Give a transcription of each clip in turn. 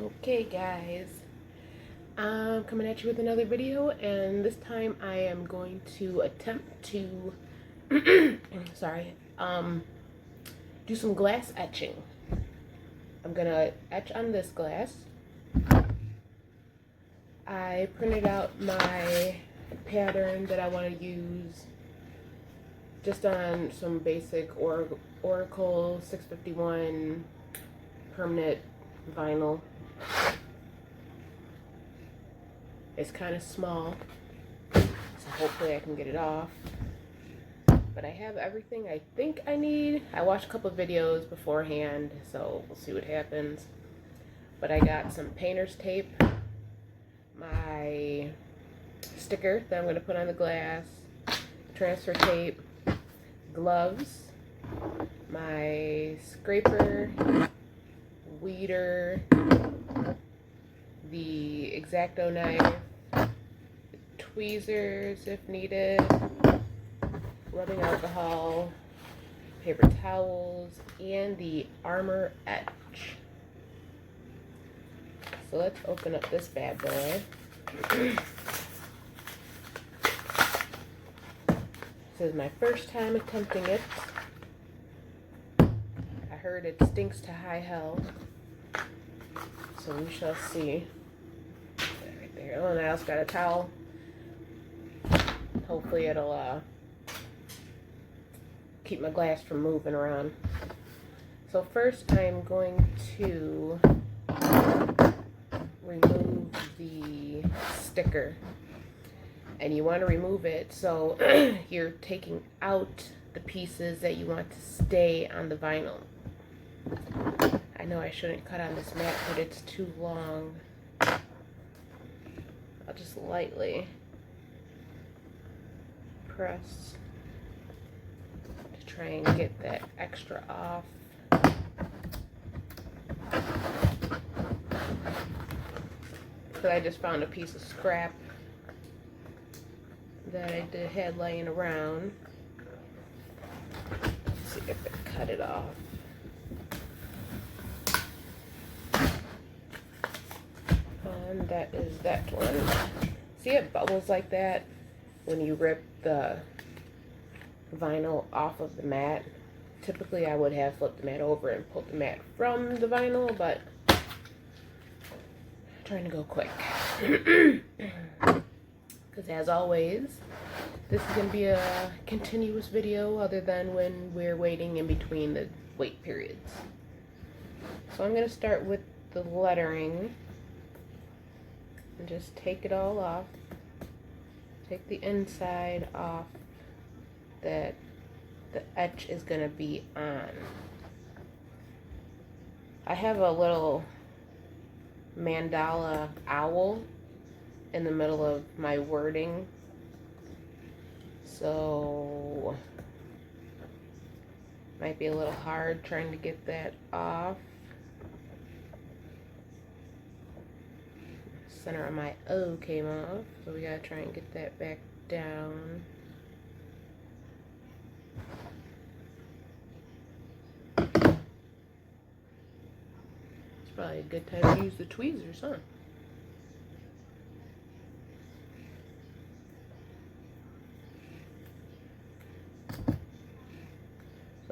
Okay guys, I'm coming at you with another video, and this time I am going to attempt to do some glass etching. I'm gonna etch on this glass. I printed out my pattern that I want to use just on some basic Oracle 651 permanent vinyl. It's kind of small, so hopefully I can get it off. But I have everything I think I need. I watched a couple of videos beforehand, so we'll see what happens. But I got some painter's tape, my sticker that I'm going to put on the glass, transfer tape, gloves, my scraper, weeder, the X-Acto knife, tweezers if needed, rubbing alcohol, paper towels, and the armor etch. So let's open up this bad boy. This is my first time attempting it. I heard it stinks to high hell, so we shall see. Right there. Oh, and I also got a towel. Hopefully it'll keep my glass from moving around. So first I'm going to remove the sticker. And you want to remove it so you're taking out the pieces that you want to stay on the vinyl. I know I shouldn't cut on this mat, but it's too long. I'll just lightly press to try and get that extra off. So I just found a piece of scrap that I had laying around. Let's see if I cut it off. And that is that one. See, it bubbles like that when you rip the vinyl off of the mat. Typically I would have flipped the mat over and pulled the mat from the vinyl, but I'm trying to go quick. Because as always, this is going to be a continuous video other than when we're waiting in between the wait periods. So I'm going to start with the lettering and just take it all off. Take the inside off that the etch is going to be on. I have a little mandala owl in the middle of my wording, so might be a little hard trying to get that off. Center of my O came off, so we gotta try and get that back down. It's probably a good time to use the tweezers, huh?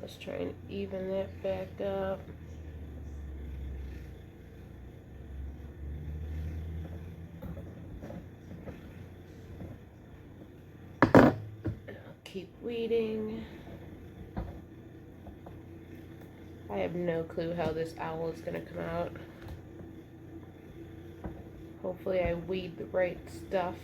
Let's try and even that back up. And I'll keep weeding. I have no clue how this owl is going to come out. Hopefully I weed the right stuff.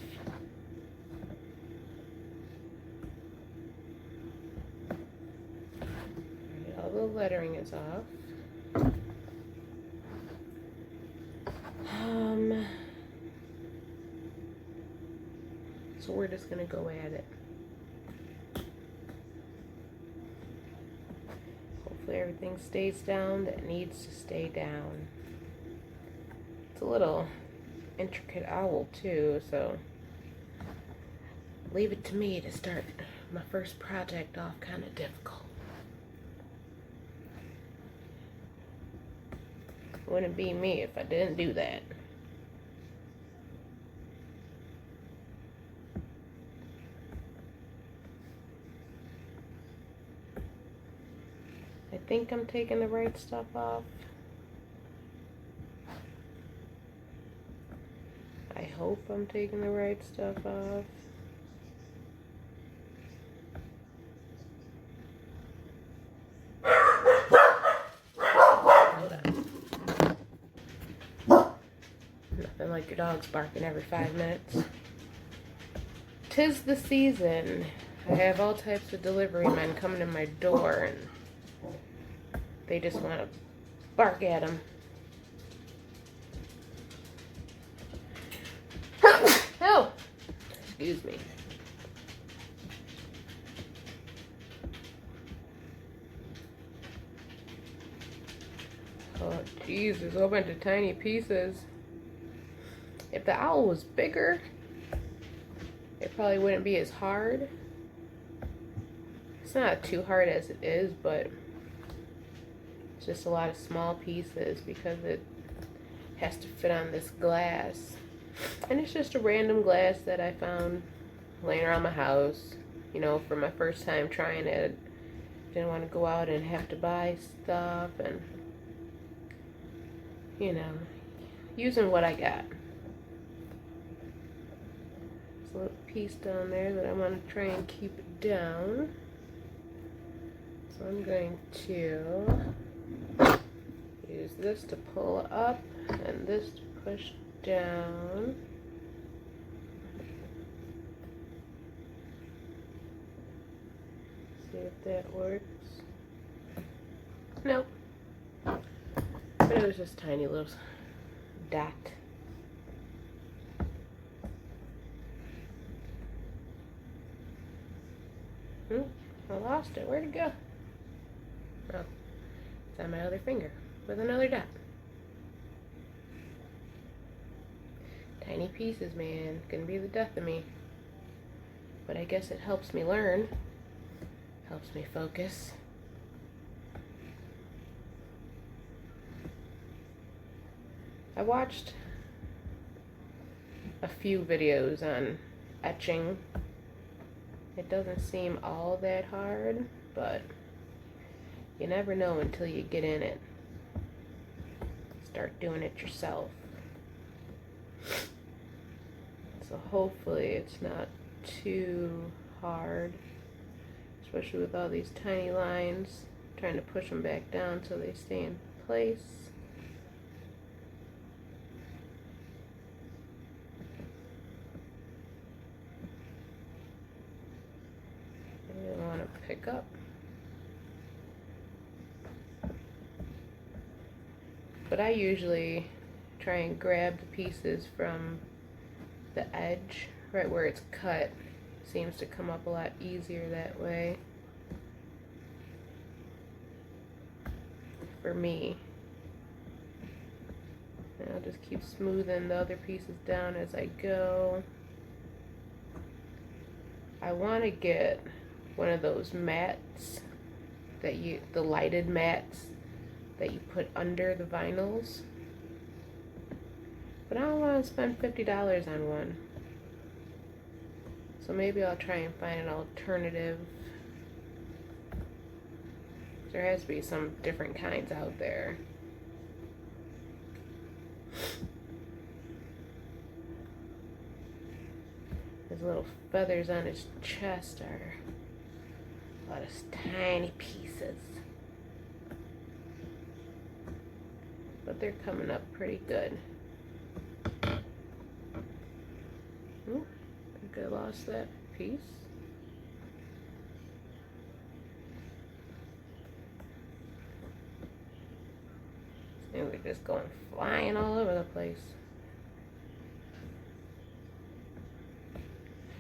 The lettering is off. So we're just gonna go at it. Hopefully everything stays down that needs to stay down. It's a little intricate owl too, so leave it to me to start my first project off kind of difficult. Wouldn't be me if I didn't do that. I think I'm taking the right stuff off. I hope I'm taking the right stuff off. Hold on. Nothing like your dog's barking every 5 minutes. 'Tis the season. I have all types of delivery men coming to my door and they just want to bark at them. Oh! Excuse me. Oh, jeez, there's a whole bunch of tiny pieces. If the owl was bigger, it probably wouldn't be as hard. It's not too hard as it is, but it's just a lot of small pieces because it has to fit on this glass. And it's just a random glass that I found laying around my house, you know, for my first time trying it. Didn't want to go out and have to buy stuff and, you know, using what I got. There's a little piece down there that I want to try and keep it down. So I'm going to use this to pull up and this to push down. See if that works. Nope. But it was just a tiny little dot. I lost it. Where'd it go? Oh, it's on my other finger with another dot. Tiny pieces, man. Gonna be the death of me. But I guess it helps me learn. Helps me focus. I watched a few videos on etching. It doesn't seem all that hard, but you never know until you get in it. Start doing it yourself. So hopefully it's not too hard, especially with all these tiny lines. Trying to push them back down so they stay in place. I want to pick up. But I usually try and grab the pieces from the edge, right where it's cut. Seems to come up a lot easier that way. For me. And I'll just keep smoothing the other pieces down as I go. I want to get one of those mats that the lighted mats that you put under the vinyls. But I don't want to spend $50 on one. So maybe I'll try and find an alternative. There has to be some different kinds out there. His little feathers on his chest are a lot of tiny pieces. But they're coming up pretty good. Ooh, I think I lost that piece. And we're just going flying all over the place.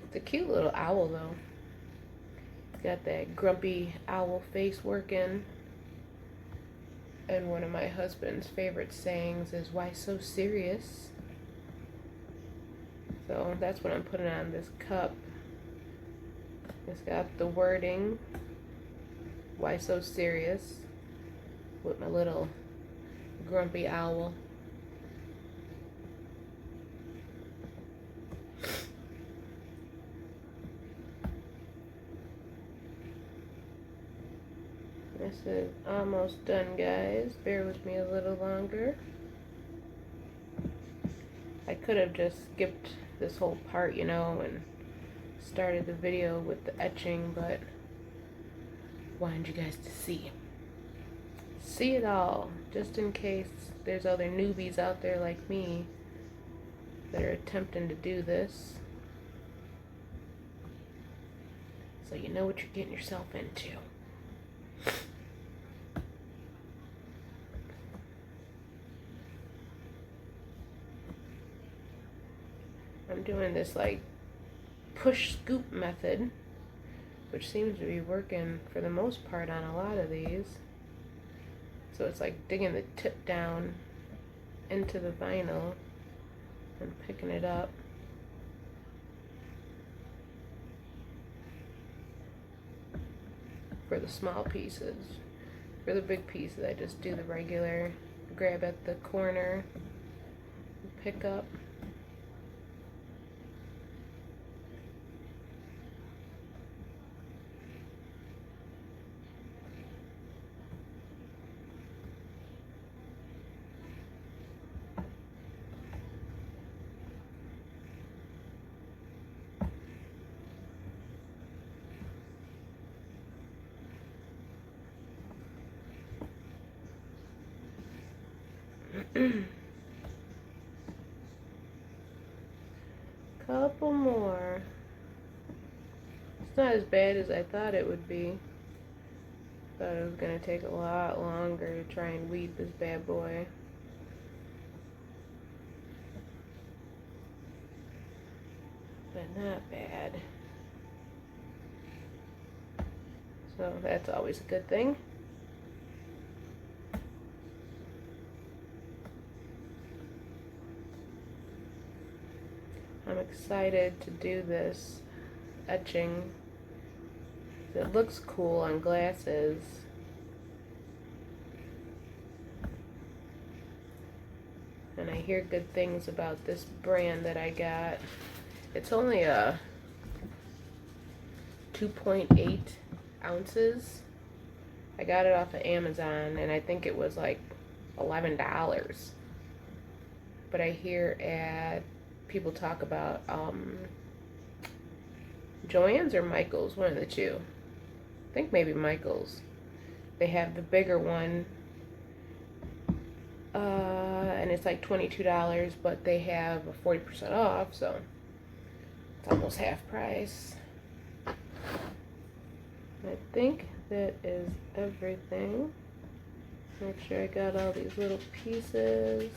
It's a cute little owl though. It's got that grumpy owl face working. And one of my husband's favorite sayings is, "Why so serious?" So that's what I'm putting on this cup. It's got the wording, "Why so serious?" with my little grumpy owl. This is almost done, guys. Bear with me a little longer. I could have just skipped this whole part, you know, and started the video with the etching, but wanted you guys to see it all, just in case there's other newbies out there like me that are attempting to do this, so you know what you're getting yourself into. I'm doing this like push scoop method, which seems to be working for the most part on a lot of these. So it's like digging the tip down into the vinyl and picking it up. For the small pieces. For the big pieces, I just do the regular grab at the corner and pick up. Couple more. It's not as bad as I thought it would be. Thought it was gonna take a lot longer to try and weed this bad boy. But not bad. So that's always a good thing. I'm excited to do this etching. It looks cool on glasses. And I hear good things about this brand that I got. It's only a 2.8 ounces. I got it off of Amazon, and I think it was like $11. But I hear people talk about Joann's or Michael's, one of the two. I think maybe Michael's. They have the bigger one, and it's like $22, but they have a 40% off, so it's almost half price. I think that is everything. Make sure I got all these little pieces.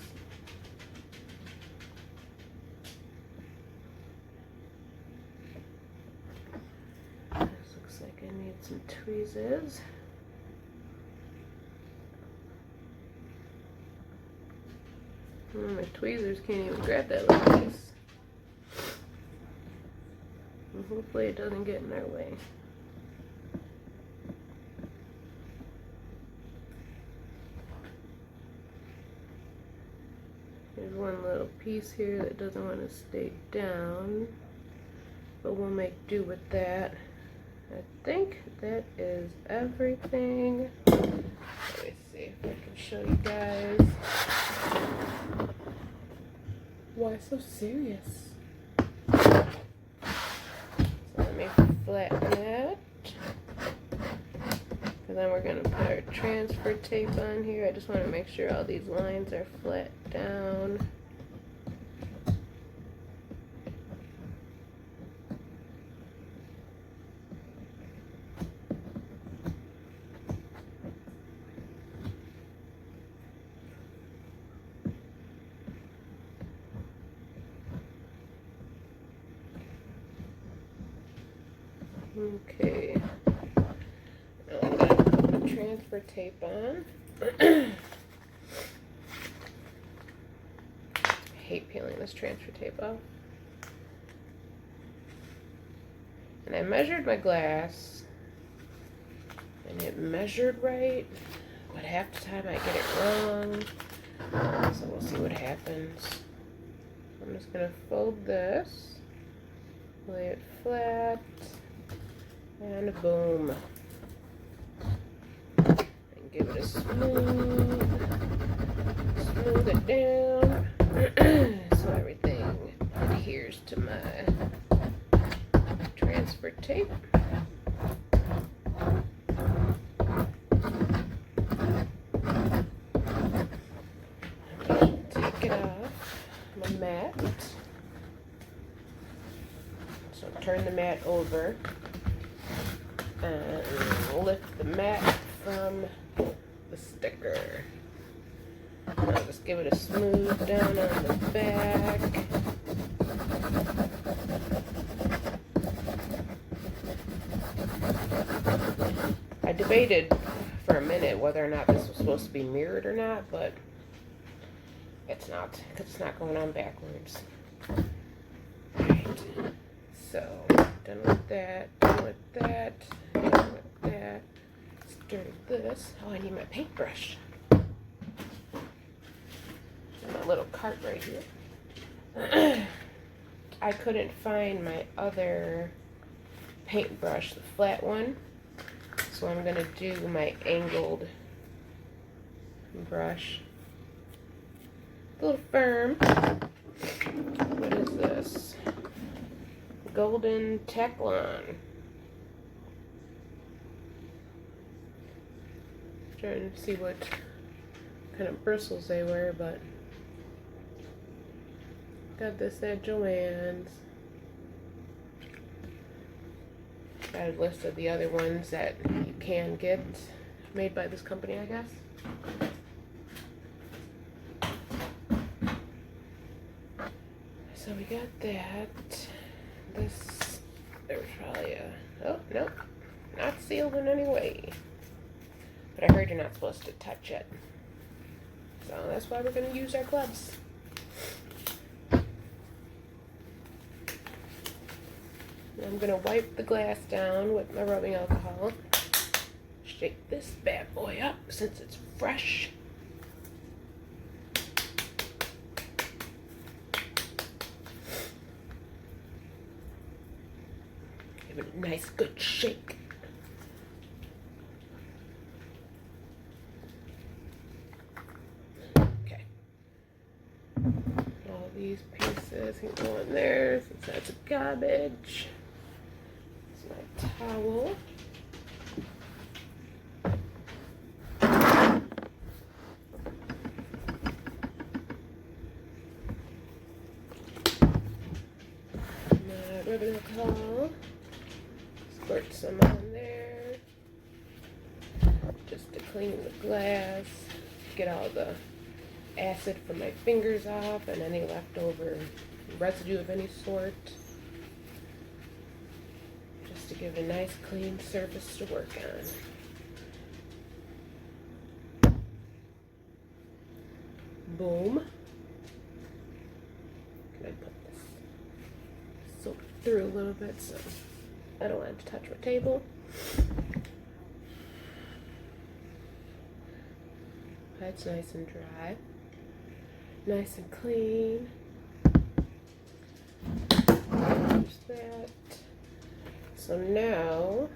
I need some tweezers. My tweezers can't even grab that little piece. And hopefully it doesn't get in our way. There's one little piece here that doesn't want to stay down, but we'll make do with that. I think that is everything. Let me see if I can show you guys. Why so serious? So let me flatten that. And then we're going to put our transfer tape on here. I just want to make sure all these lines are flat down. Okay, now I'm going to put the transfer tape on. I hate peeling this transfer tape off. And I measured my glass, and it measured right, but half the time I get it wrong. So we'll see what happens. I'm just gonna fold this, lay it flat, and boom. And give it a smooth it down so everything adheres to my transfer tape. Take it off my mat. So turn the mat over and lift the mat from the sticker. I'll just give it a smooth down on the back. I debated for a minute whether or not this was supposed to be mirrored or not, but it's not, because it's not going on backwards. Alright, so done with that, done with that, done with that. Let's do this. Oh, I need my paintbrush. My little cart right here. I couldn't find my other paintbrush, the flat one, so I'm gonna do my angled brush. A little firm. What is this? Golden Teflon. Trying to see what kind of bristles they were, but got this at Joann's. Got a list of the other ones that you can get made by this company, I guess. So we got that. This, there's probably a, oh, nope, not sealed in any way. But I heard you're not supposed to touch it. So that's why we're going to use our gloves. I'm going to wipe the glass down with my rubbing alcohol. Shake this bad boy up since it's fresh. Give it a nice good shake. Okay. All these pieces can go in there since that's garbage. My towel. My rubbing alcohol. Squirt some on there. Just to clean the glass. Get all the acid from my fingers off and any leftover residue of any sort. To give it a nice clean surface to work on. Boom. Can I put this soap through a little bit so I don't want it to touch my table. That's nice and dry. Nice and clean. There's that. So now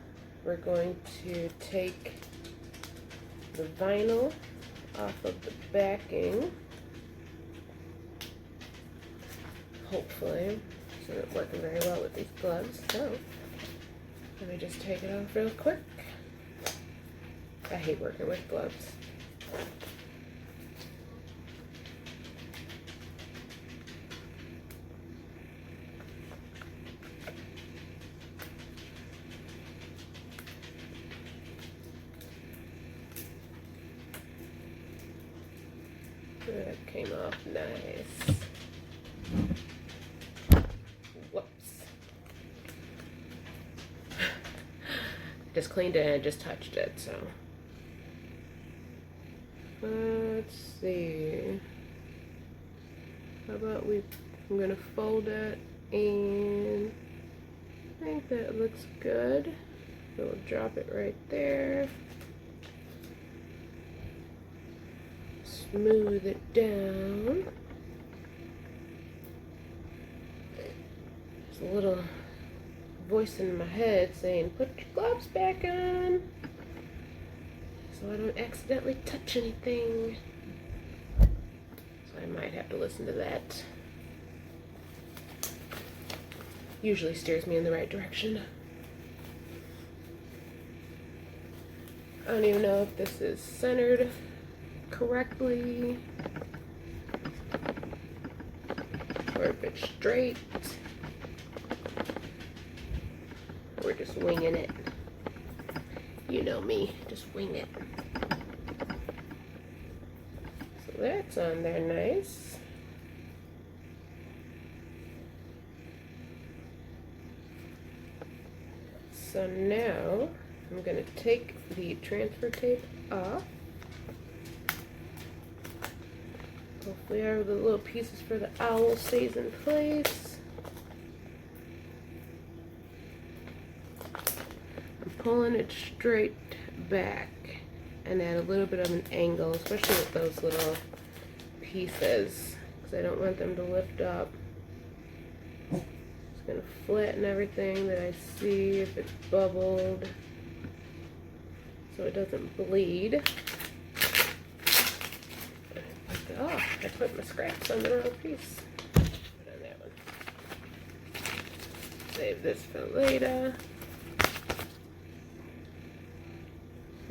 we're going to take the vinyl off of the backing, hopefully. It's not working very well with these gloves, so let me just take it off real quick. I hate working with gloves. That came off nice. Whoops. Just cleaned it and just touched it, so. Let's see. How about I'm gonna fold it and I think that looks good. We'll drop it right there. smooth it down. There's a little voice in my head saying, put your gloves back on, so I don't accidentally touch anything. So I might have to listen to that. Usually steers me in the right direction. I don't even know if this is centered correctly or if it's straight. We're just winging it. You know me, just wing it. So that's on there nice. So now I'm going to take the transfer tape off. Hopefully our little pieces for the owl stays in place. I'm pulling it straight back and at a little bit of an angle, especially with those little pieces, because I don't want them to lift up. Just going to flatten everything that I see if it's bubbled, so it doesn't bleed. Oh, I put my scraps on the wrong piece. Put on that one. Save this for later.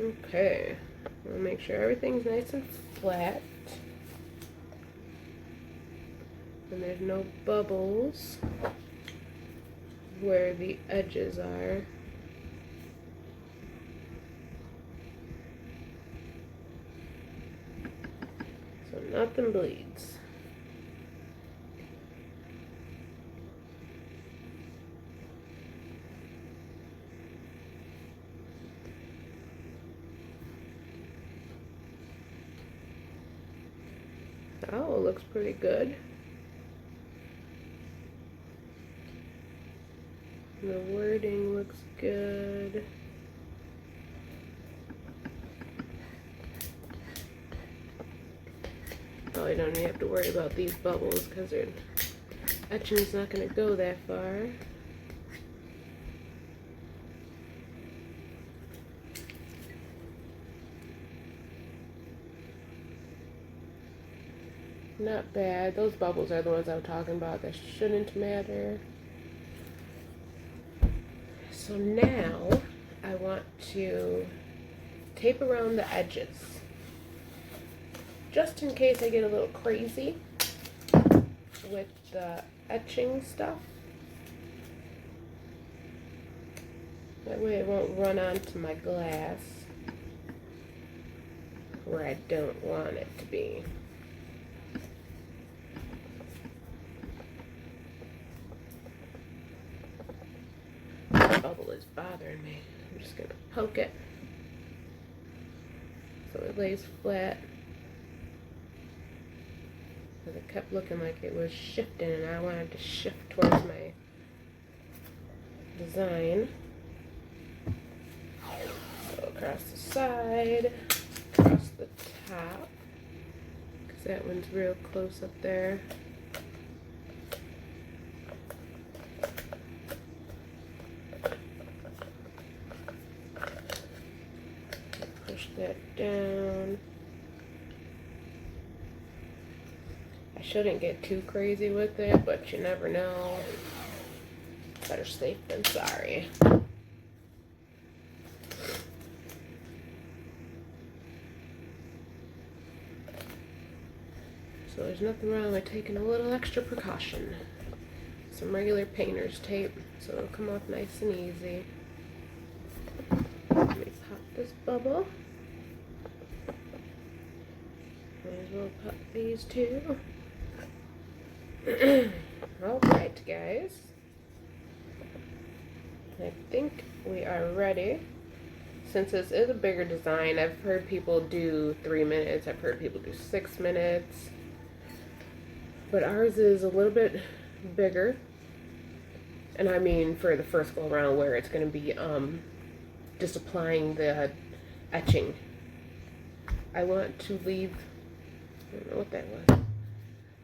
Okay, we'll make sure everything's nice and flat. And there's no bubbles where the edges are. Nothing bleeds. Oh, it looks pretty good. The wording looks good. Probably don't even have to worry about these bubbles because their etching is not going to go that far. Not bad. Those bubbles are the ones I'm talking about that shouldn't matter. So now I want to tape around the edges, just in case I get a little crazy with the etching stuff. That way it won't run onto my glass where I don't want it to be. The bubble is bothering me. I'm just going to poke it so it lays flat. Because it kept looking like it was shifting and I wanted to shift towards my design. So across the side, across the top, because that one's real close up there. Push that down. I shouldn't get too crazy with it, but you never know. Better safe than sorry. So there's nothing wrong with taking a little extra precaution. Some regular painter's tape, so it'll come off nice and easy. Let me pop this bubble. Might as well pop these two. Alright, guys. I think we are ready. Since this is a bigger design, I've heard people do 3 minutes, I've heard people do 6 minutes. But ours is a little bit bigger. And I mean for the first go around where it's going to be just applying the etching. I want to leave don't know what that was.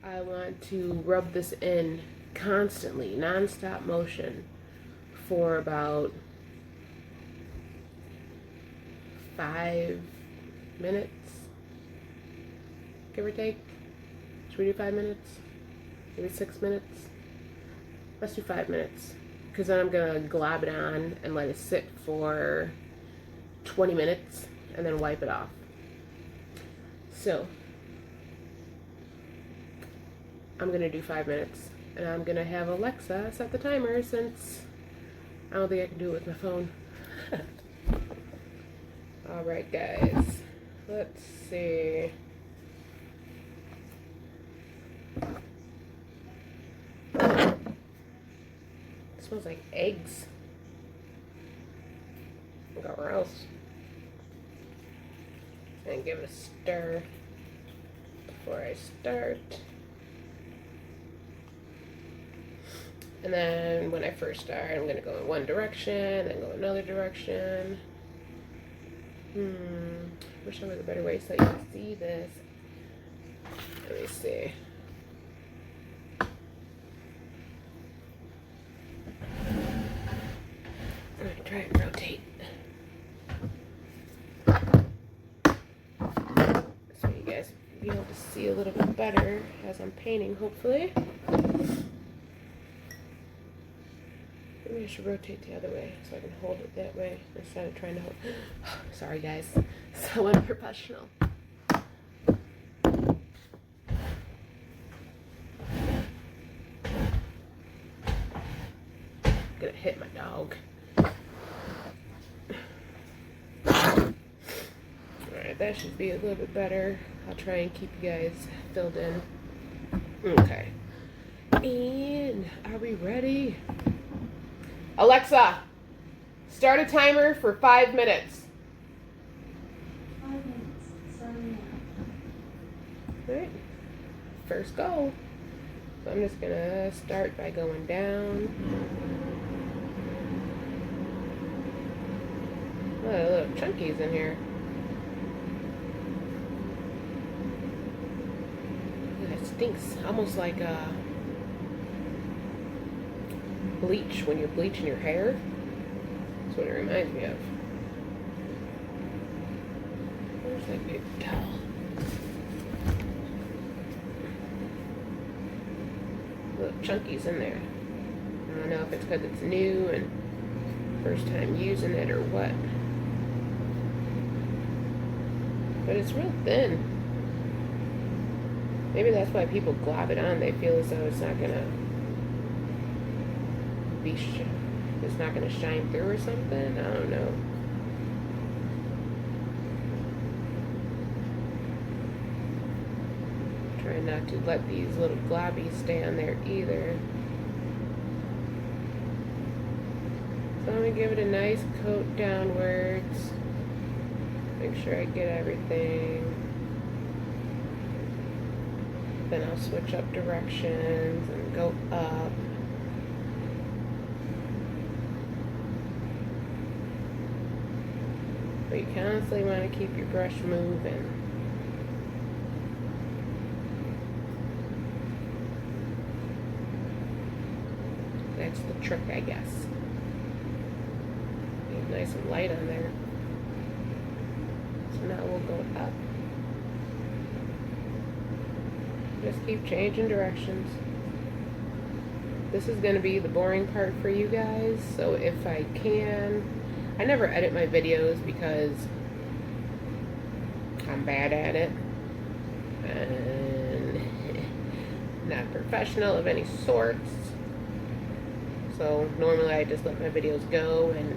I want to rub this in constantly, non-stop motion for about 5 minutes, give or take. Should we do 5 minutes? Maybe 6 minutes? Let's do 5 minutes. Because then I'm going to glob it on and let it sit for 20 minutes and then wipe it off. So, I'm going to do 5 minutes. And I'm going to have Alexa set the timer since I don't think I can do it with my phone. Alright guys, let's see. It smells like eggs. Gross. And give it a stir before I start. And then when I first start, I'm going to go in one direction, then go another direction. Wish there was a better way so you can see this. Let me see. I'm going to try and rotate. So you guys will be able to see a little bit better as I'm painting, hopefully. Maybe I should rotate the other way so I can hold it that way instead of trying to hold. Sorry guys, so unprofessional. Gonna hit my dog. Alright, that should be a little bit better. I'll try and keep you guys filled in. Okay. And are we ready? Alexa, start a timer for 5 minutes. 5 minutes, starting now. Alright, first go. So I'm just gonna start by going down. A lot of little chunkies in here. It stinks, almost like bleach when you're bleaching your hair. That's what it reminds me of. Where's that paper towel? Little chunkies in there. I don't know if it's because it's new and first time using it or what. But it's real thin. Maybe that's why people glob it on. They feel as though it's not gonna it's not going to shine through or something. I don't know. Try not to let these little globbies stay on there either. So I'm going to give it a nice coat downwards. Make sure I get everything. Then I'll switch up directions and go up. But you constantly want to keep your brush moving. That's the trick, I guess. Get nice and light on there. So now we'll go up. Just keep changing directions. This is going to be the boring part for you guys, so if I can, I never edit my videos because I'm bad at it and not professional of any sorts. So normally I just let my videos go and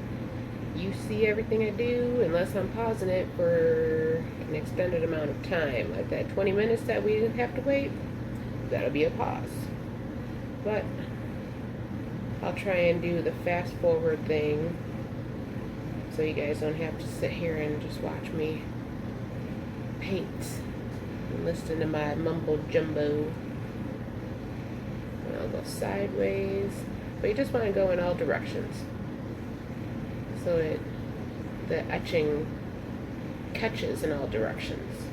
you see everything I do unless I'm pausing it for an extended amount of time. Like that 20 minutes that we have to wait, that'll be a pause. But I'll try and do the fast forward thing so you guys don't have to sit here and just watch me paint and listen to my mumbo jumbo. And I'll go sideways, but you just want to go in all directions so the etching catches in all directions.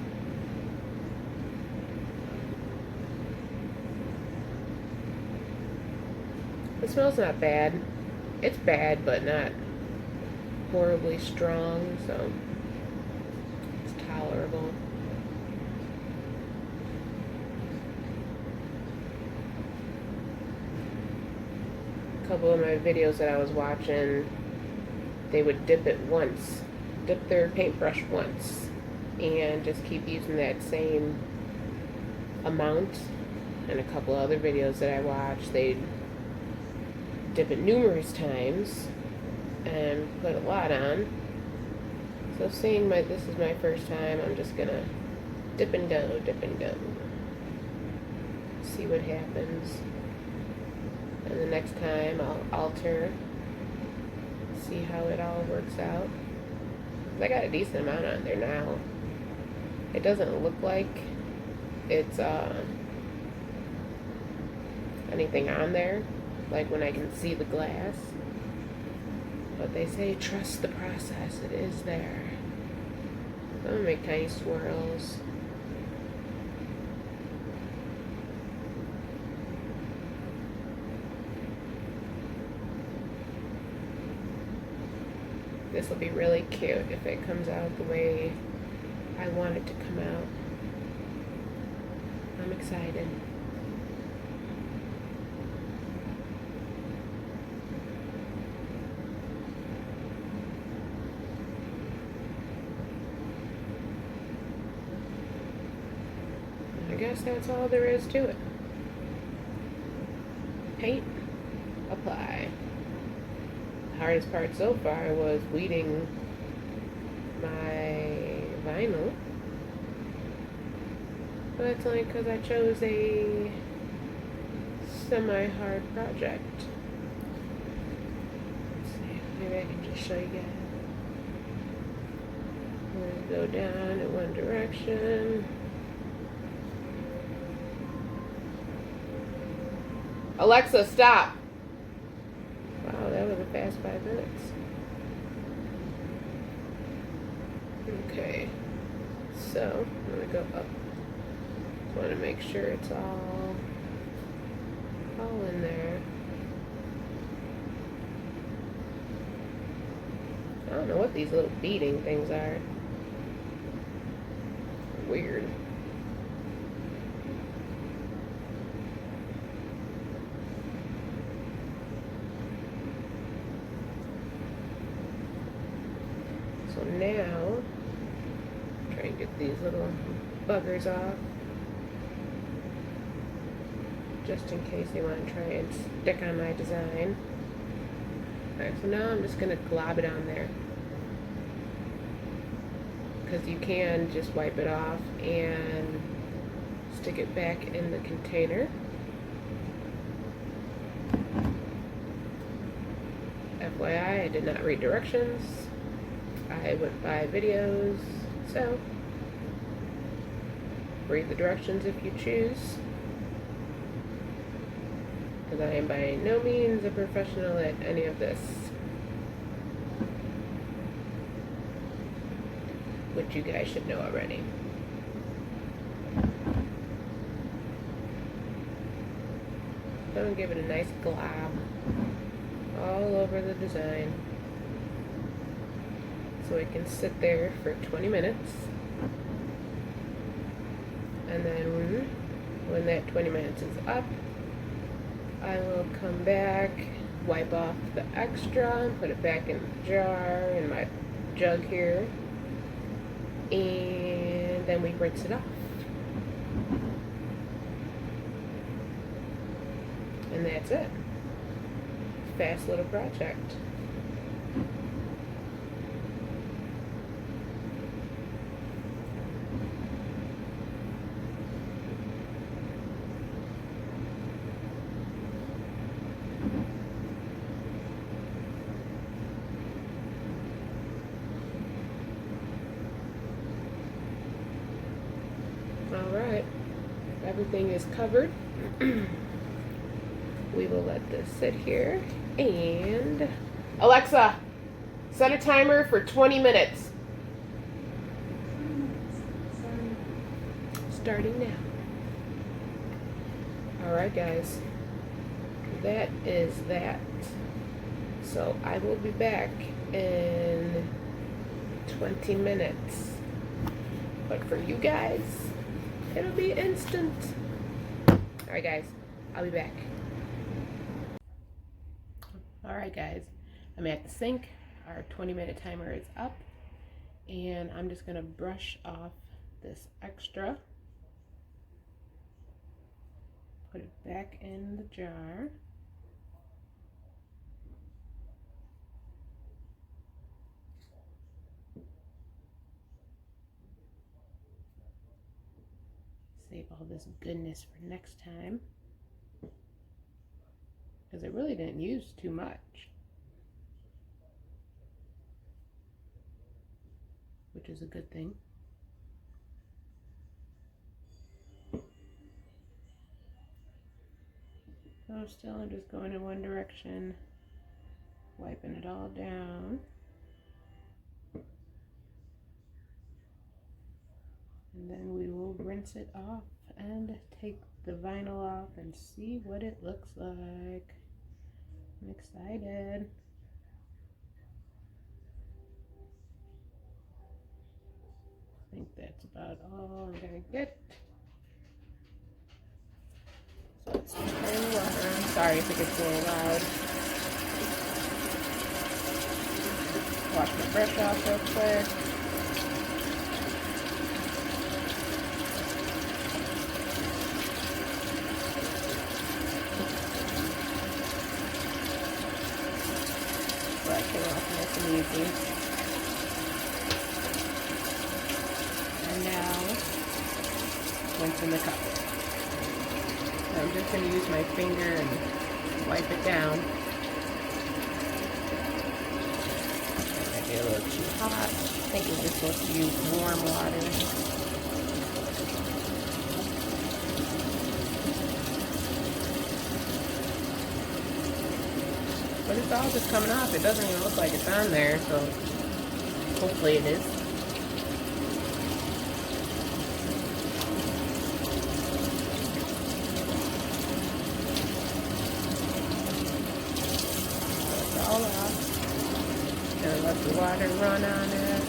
smell's not bad. It's bad, but not horribly strong, so it's tolerable. A couple of my videos that I was watching, they would dip their paintbrush once, and just keep using that same amount. And a couple other videos that I watched, they'd dip it numerous times and put a lot on. So seeing this is my first time, I'm just gonna dip and go, see what happens. And the next time I'll alter, see how it all works out. I got a decent amount on there now. It doesn't look like it's anything on there, like when I can see the glass. But they say trust the process, it is there. I'm gonna make tiny swirls. This will be really cute if it comes out the way I want it to come out. I'm excited. I guess that's all there is to it. Paint, apply. The hardest part so far was weeding my vinyl. But it's only because I chose a semi-hard project. Let's see, maybe I can just show you guys. I'm going to go down in one direction. Alexa, stop! Wow, that was a fast 5 minutes. Okay, so I'm going to go up. Just want to make sure it's all in there. I don't know what these little beading things are. Weird. So now, try and get these little buggers off, just in case they want to try and stick on my design. Alright, so now I'm just going to glob it on there, because you can just wipe it off and stick it back in the container. FYI, I did not read directions. I went by videos, so read the directions if you choose, because I am by no means a professional at any of this, which you guys should know already. So I'm going to give it a nice glob all over the design, so it can sit there for 20 minutes. And then when that 20 minutes is up, I will come back, wipe off the extra, and put it back in the jar, in my jug here, and then we rinse it off. And that's it. Fast little project. Alright, everything is covered. We will let this sit here, and Alexa, set a timer for 20 minutes. Starting now. Alright guys, that is that. So I will be back in 20 minutes. But for you guys, it'll be instant. Alright guys, I'll be back. Alright guys, I'm at the sink. Our 20-minute timer is up. And I'm just going to brush off this extra. Put it back in the jar. Save all this goodness for next time. Because I really didn't use too much. Which is a good thing. So still I'm just going in one direction, wiping it all down. And then we will rinse it off and take the vinyl off and see what it looks like. I'm excited. I think that's about all I'm gonna get. So let's turn the water on. Sorry if it gets a little loud. Wash my brush off real quick. Brush it off nice and easy. And now, rinse in the cup. So I'm just going to use my finger and wipe it down. That might be a little too hot. I think we're just supposed to use warm water. But it's all just coming off. It doesn't even look like it's on there, so hopefully it is. All off. And let the water run on it.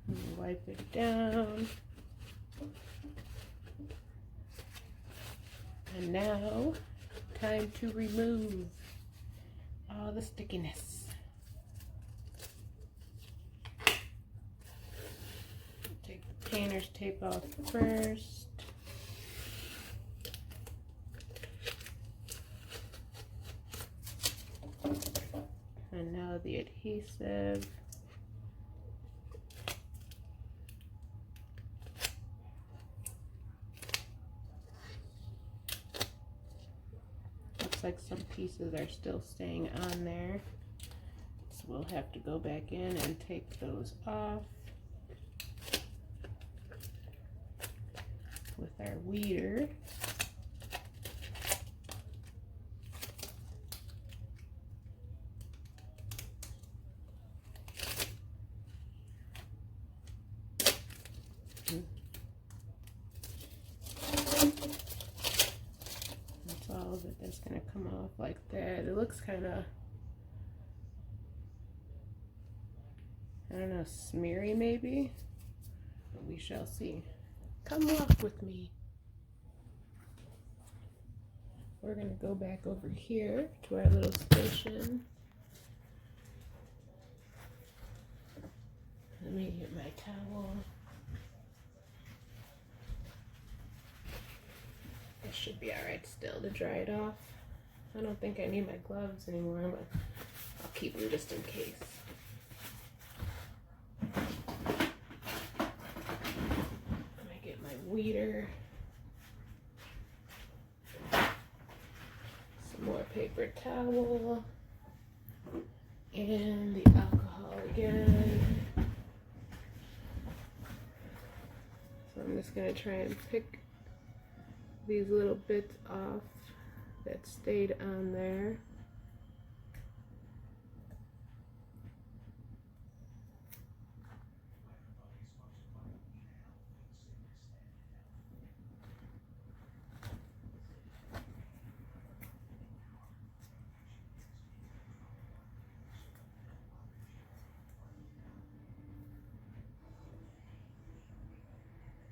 And wipe it down. And now, time to remove all the stickiness. Painter's tape off first. And now the adhesive. Looks like some pieces are still staying on there. So we'll have to go back in and take those off with our weeder. That's all of it that's going to come off like that. It looks kind of, I don't know, smeary maybe, but we shall see. Come walk with me. We're going to go back over here to our little station. Let me get my towel. It should be alright still to dry it off. I don't think I need my gloves anymore, but I'll keep them just in case. Weeder, some more paper towel, and the alcohol again. So I'm just going to try and pick these little bits off that stayed on there.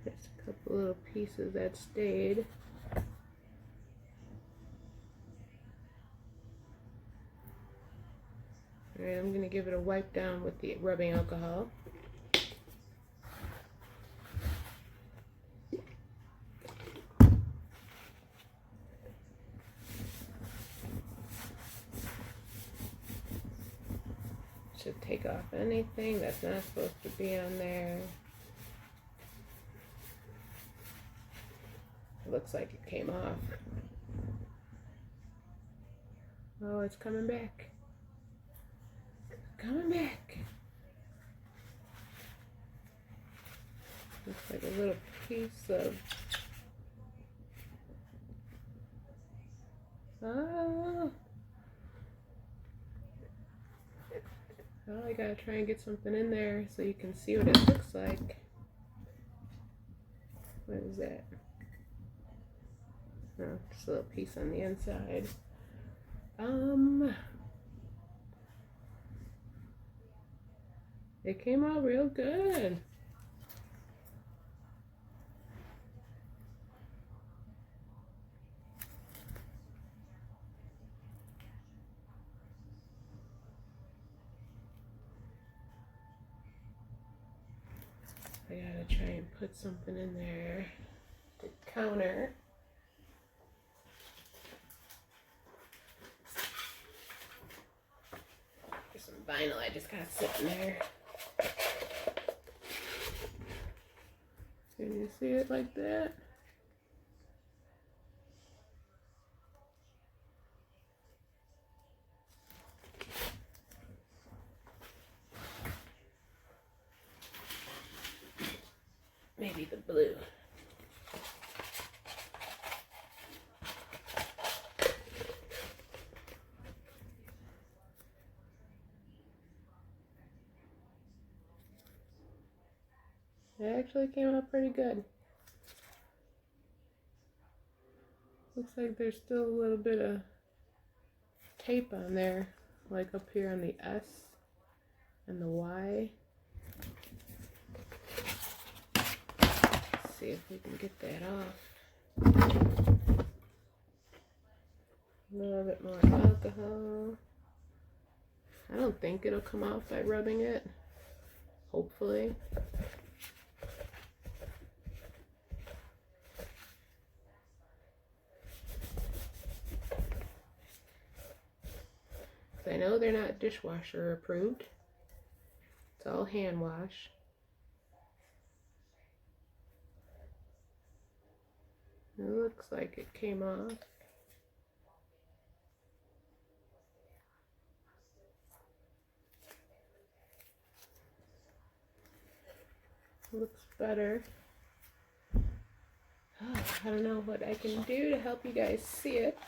There's a couple little pieces that stayed. Alright, I'm going to give it a wipe down with the rubbing alcohol. Should take off anything that's not supposed to be on there. It looks like it came off. Oh, it's coming back. It's coming back. Looks like a little piece of... Oh! Well, I gotta try and get something in there so you can see what it looks like. What is that? Oh, just a little piece on the inside. It came out real good. I gotta try and put something in there to counter. There's some vinyl I just got sitting there. Can you see it like that? Maybe the blue. It actually came out pretty good. Looks like there's still a little bit of tape on there, like up here on the S and the Y. Let's see if we can get that off. A little bit more alcohol. I don't think it'll come off by rubbing it. Hopefully. I know they're not dishwasher approved. It's all hand wash. It looks like it came off. Looks better. Oh, I don't know what I can do to help you guys see it.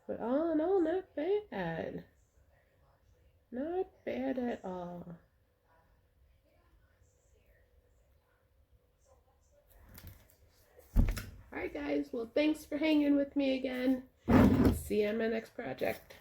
But all in all, not bad. Not bad at all. Alright guys, well thanks for hanging with me again. See you on my next project.